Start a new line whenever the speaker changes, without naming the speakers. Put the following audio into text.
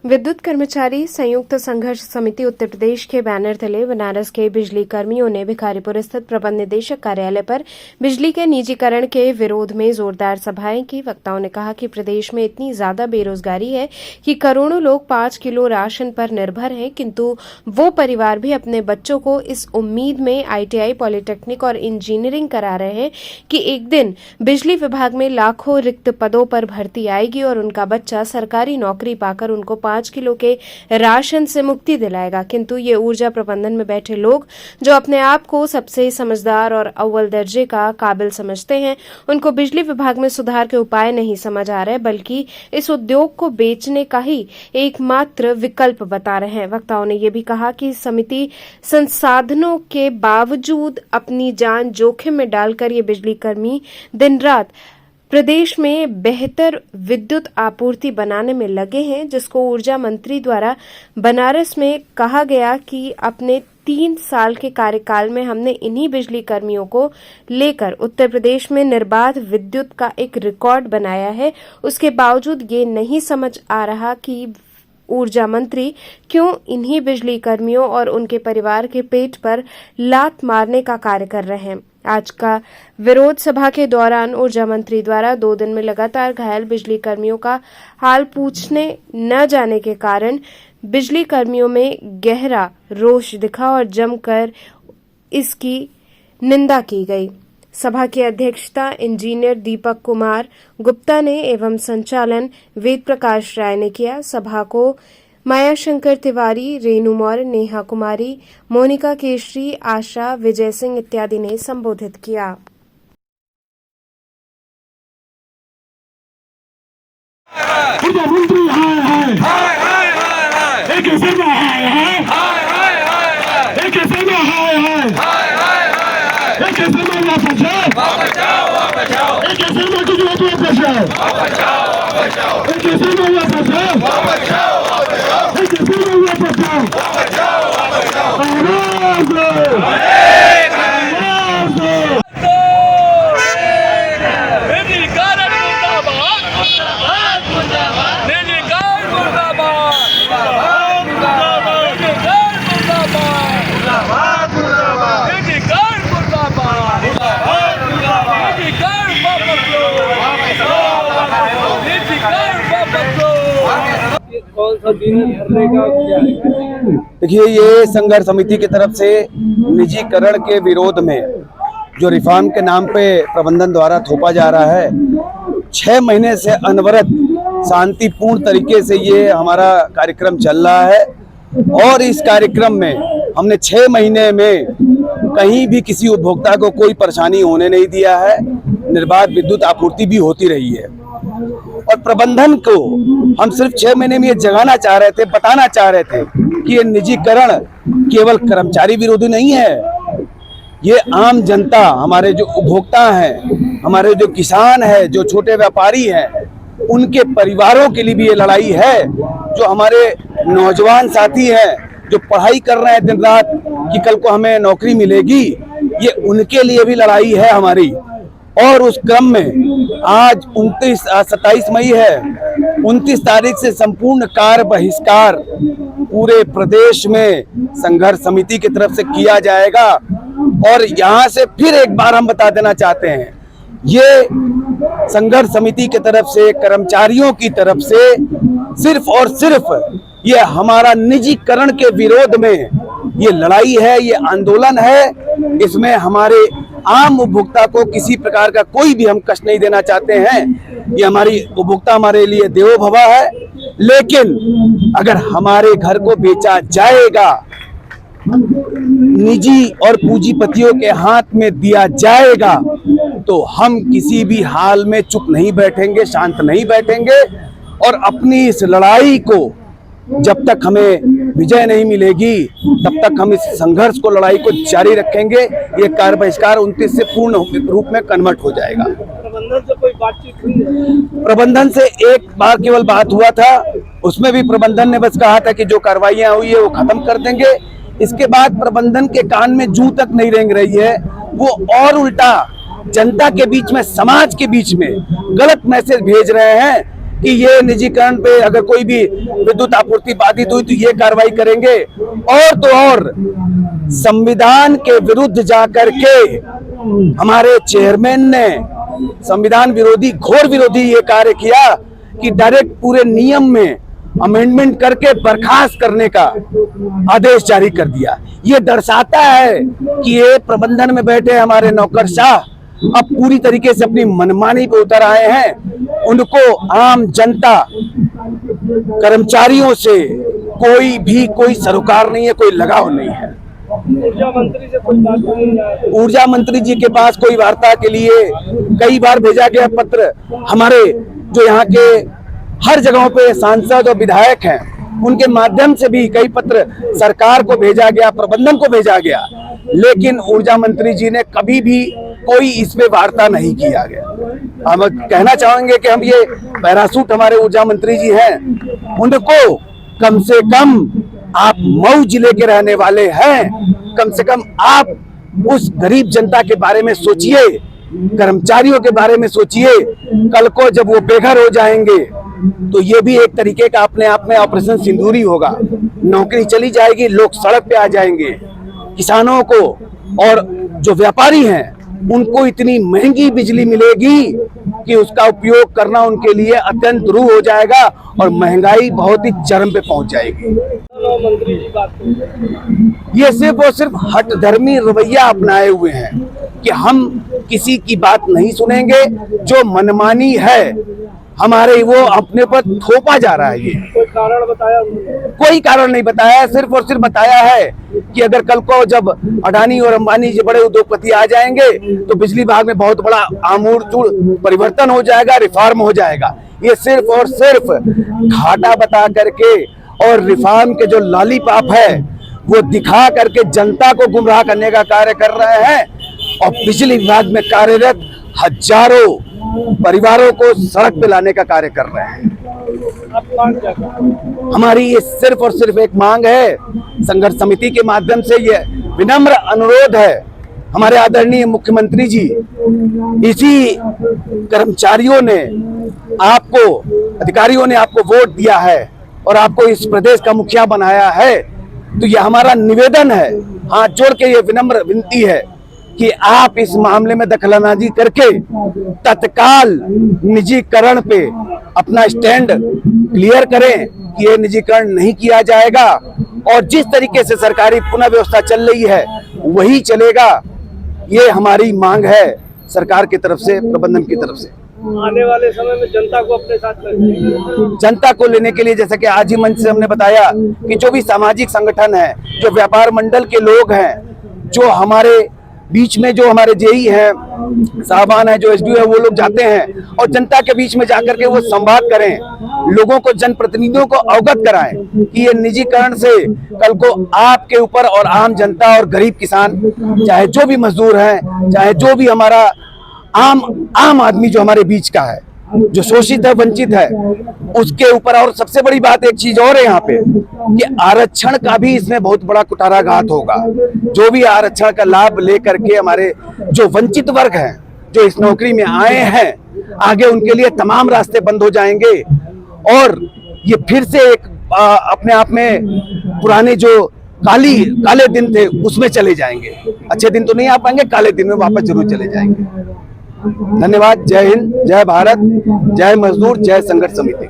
विद्युत कर्मचारी संयुक्त संघर्ष समिति उत्तर प्रदेश के बैनर तले बनारस के बिजली कर्मियों ने भिखारीपुर स्थित प्रबंध निदेशक कार्यालय पर बिजली के निजीकरण के विरोध में जोरदार सभाएं की। वक्ताओं ने कहा कि प्रदेश में इतनी ज्यादा बेरोजगारी है कि करोड़ों लोग 5 किलो राशन पर निर्भर हैं, किंतु वो परिवार भी अपने बच्चों को इस उम्मीद में ITI, पॉलिटेक्निक और इंजीनियरिंग करा रहे हैं कि एक दिन बिजली विभाग में लाखों रिक्त पदों पर भर्ती आएगी और उनका बच्चा सरकारी नौकरी पाकर उनको 5 किलो के राशन से मुक्ति दिलाएगा। किंतु ये ऊर्जा प्रबंधन में बैठे लोग जो अपने आप को सबसे समझदार और अव्वल दर्जे का काबिल समझते हैं, उनको बिजली विभाग में सुधार के उपाय नहीं समझ आ रहे, बल्कि इस उद्योग को बेचने का ही एकमात्र विकल्प बता रहे हैं। वक्ताओं ने यह भी कहा कि समिति संसाधनों के बावजूद अपनी जान जोखिम में डालकर ये बिजली कर्मी दिन रात प्रदेश में बेहतर विद्युत आपूर्ति बनाने में लगे हैं, जिसको ऊर्जा मंत्री द्वारा बनारस में कहा गया कि अपने 3 साल के कार्यकाल में हमने इन्हीं बिजली कर्मियों को लेकर उत्तर प्रदेश में निर्बाध विद्युत का एक रिकॉर्ड बनाया है। उसके बावजूद ये नहीं समझ आ रहा कि ऊर्जा मंत्री क्यों इन्हीं बिजली कर्मियों और उनके परिवार के पेट पर लात मारने का कार्य कर रहे हैं। आज का विरोध सभा के दौरान ऊर्जा मंत्री द्वारा 2 दिन में लगातार घायल बिजली कर्मियों का हाल पूछने न जाने के कारण बिजली कर्मियों में गहरा रोष दिखा और जमकर इसकी निंदा की गई। सभा की अध्यक्षता इंजीनियर दीपक कुमार गुप्ता ने एवं संचालन वेद प्रकाश राय ने किया। सभा को माया शंकर तिवारी, रेणु मौर्य, नेहा कुमारी, मोनिका केशरी, आशा, विजय सिंह इत्यादि ने संबोधित किया।
देखिए, ये संघर्ष समिति की तरफ से निजीकरण के विरोध में जो रिफॉर्म के नाम पे प्रबंधन द्वारा थोपा जा रहा है, 6 महीने से अनवरत शांतिपूर्ण तरीके से ये हमारा कार्यक्रम चल रहा है और इस कार्यक्रम में हमने 6 महीने में कहीं भी किसी उपभोक्ता को कोई परेशानी होने नहीं दिया है। निर्बाध विद्युत आपूर्ति भी होती रही है और प्रबंधन को हम सिर्फ 6 महीने में ये जगाना चाह रहे थे, बताना चाह रहे थे कि ये निजीकरण केवल कर्मचारी विरोधी नहीं है, ये आम जनता, हमारे जो उपभोक्ता हैं, हमारे जो किसान हैं, जो छोटे व्यापारी हैं, उनके परिवारों के लिए भी ये लड़ाई है। जो हमारे नौजवान साथी हैं जो पढ़ाई कर रहे हैं दिन रात कि कल को हमें नौकरी मिलेगी, ये उनके लिए भी लड़ाई है हमारी। और उस क्रम में आज 27 मई है, 29 तारीख से संपूर्ण कार्य बहिष्कार पूरे प्रदेश में संघर्ष समिति की तरफ से किया जाएगा। और यहाँ से फिर एक बार हम बता देना चाहते हैं, ये संघर्ष समिति की तरफ से, कर्मचारियों की तरफ से सिर्फ और सिर्फ ये हमारा निजीकरण के विरोध में ये लड़ाई है, ये आंदोलन है। इसमें हमारे आम उपभोक्ता को किसी प्रकार का कोई भी हम कष्ट नहीं देना चाहते हैं। ये हमारी उपभोक्ता हमारे लिए देवो भव है, लेकिन अगर हमारे घर को बेचा जाएगा, निजी और पूंजीपतियों के हाथ में दिया जाएगा, तो हम किसी भी हाल में चुप नहीं बैठेंगे, शांत नहीं बैठेंगे और अपनी इस लड़ाई को जब तक हमें विजय नहीं मिलेगी तब तक हम इस संघर्ष को, लड़ाई को जारी रखेंगे। ये कार्य बहिष्कार 29 से पूर्ण रूप में कन्वर्ट हो जाएगा।
प्रबंधन से कोई बातचीत हुई?
प्रबंधन से एक बार केवल बात हुआ था, उसमें भी प्रबंधन ने बस कहा था कि जो कार्रवाइयां हुई है वो खत्म कर देंगे। इसके बाद प्रबंधन के कान में जूं तक नहीं रेंग रही है, वो और उल्टा जनता के बीच में, समाज के बीच में गलत मैसेज भेज रहे हैं कि ये निजीकरण पे अगर कोई भी विद्युत आपूर्ति बाधित हुई तो ये कार्रवाई करेंगे। और तो और संविधान के विरुद्ध जाकर के हमारे चेयरमैन ने संविधान विरोधी, घोर विरोधी ये कार्य किया कि डायरेक्ट पूरे नियम में अमेंडमेंट करके बर्खास्त करने का आदेश जारी कर दिया। ये दर्शाता है कि ये प्रबंधन में बैठे हमारे नौकरशाह अब पूरी तरीके से अपनी मनमानी पे उतर आए हैं। उनको आम जनता, कर्मचारियों से कोई सरोकार नहीं है, कोई लगाव नहीं है।
ऊर्जा मंत्री से कोई बात नहीं?
ऊर्जा मंत्री जी के पास कोई वार्ता के लिए कई बार भेजा गया पत्र। हमारे जो यहाँ के हर जगहों पे सांसद और विधायक हैं, उनके माध्यम से भी कई पत्र सरकार को भेजा गया, प्रबंधन को भेजा गया, लेकिन ऊर्जा मंत्री जी ने कभी भी कोई इस पे वार्ता नहीं किया गया। हम कहना चाहेंगे कि हम ये पैरासूट हमारे ऊर्जा मंत्री जी हैं, उनको कम से कम, आप मऊ जिले के रहने वाले हैं, कम से कम आप उस गरीब जनता के बारे में सोचिए, कर्मचारियों के बारे में सोचिए। कल को जब वो बेघर हो जाएंगे तो ये भी एक तरीके का अपने आप में ऑपरेशन सिंदूरी होगा। नौकरी चली जाएगी, लोग सड़क पे आ जाएंगे। किसानों को और जो व्यापारी हैं उनको इतनी महंगी बिजली मिलेगी कि उसका उपयोग करना उनके लिए अत्यंत दुरूह हो जाएगा और महंगाई बहुत ही चरम पे पहुंच जाएगी।
मंत्री जी बात करें।
ये सिर्फ और सिर्फ हठधर्मी रवैया अपनाए हुए हैं कि हम किसी की बात नहीं सुनेंगे। जो मनमानी है हमारे, वो अपने पर थोपा जा रहा है। ये
कोई कारण बताया उन्होंने?
कोई कारण नहीं बताया, सिर्फ और सिर्फ बताया है कि अगर कल को जब अडानी और अंबानी जी बड़े उद्योगपति आ जाएंगे तो बिजली विभाग में बहुत बड़ा आमूलचूल परिवर्तन हो जाएगा, रिफॉर्म हो जाएगा। ये सिर्फ और सिर्फ घाटा बता करके और रिफॉर्म के जो लॉलीपॉप है वो दिखा करके जनता को गुमराह करने का कार्य कर रहे हैं और बिजली विभाग में कार्यरत हजारों परिवारों को सड़क पे लाने का कार्य कर रहे हैं।
आप मांग क्या करें?
हमारी ये सिर्फ और सिर्फ एक मांग है। संघर्ष समिति के माध्यम से ये विनम्र अनुरोध है हमारे आदरणीय मुख्यमंत्री जी, इसी कर्मचारियों ने आपको, अधिकारियों ने आपको वोट दिया है और आपको इस प्रदेश का मुखिया बनाया है, तो ये हमारा निवेदन है, हाथ जोड़ के ये विनम्र विनती है कि आप इस मामले में दखलंदाजी करके तत्काल निजीकरण पे अपना स्टैंड क्लियर करें कि ये निजीकरण नहीं किया जाएगा और जिस तरीके से सरकारी पुनः व्यवस्था चल रही है वही चलेगा। ये हमारी मांग है सरकार की तरफ से, प्रबंधन की तरफ से।
आने वाले समय में जनता को अपने साथ रखें।
जनता को लेने के लिए, जैसे कि आज ही मंच से हमने बताया कि जो भी सामाजिक संगठन है, जो व्यापार मंडल के लोग हैं, जो हमारे बीच में जो हमारे जेई है, साहबान है, जो एसडीओ है, वो लोग जाते हैं और जनता के बीच में जाकर के वो संवाद करें, लोगों को, जनप्रतिनिधियों को अवगत कराएं कि ये निजीकरण से कल को आपके ऊपर और आम जनता और गरीब किसान, चाहे जो भी मजदूर हैं, चाहे जो भी हमारा आम आदमी जो हमारे बीच का है, जो शोषित है, वंचित है, उसके ऊपर। और सबसे बड़ी बात एक चीज और है यहाँ पे कि आरक्षण का भी इसमें बहुत बड़ा कुठाराघात होगा। जो भी आरक्षण का लाभ लेकर के हमारे जो वंचित वर्ग हैं, जो इस नौकरी में आए हैं, आगे उनके लिए तमाम रास्ते बंद हो जाएंगे और ये फिर से एक अपने आप में पुराने जो काले दिन थे उसमें चले जाएंगे। अच्छे दिन तो नहीं आ पाएंगे, काले दिन में वापस जरूर चले जाएंगे। धन्यवाद। जय हिंद, जय भारत, जय मजदूर, जय संघर्ष समिति।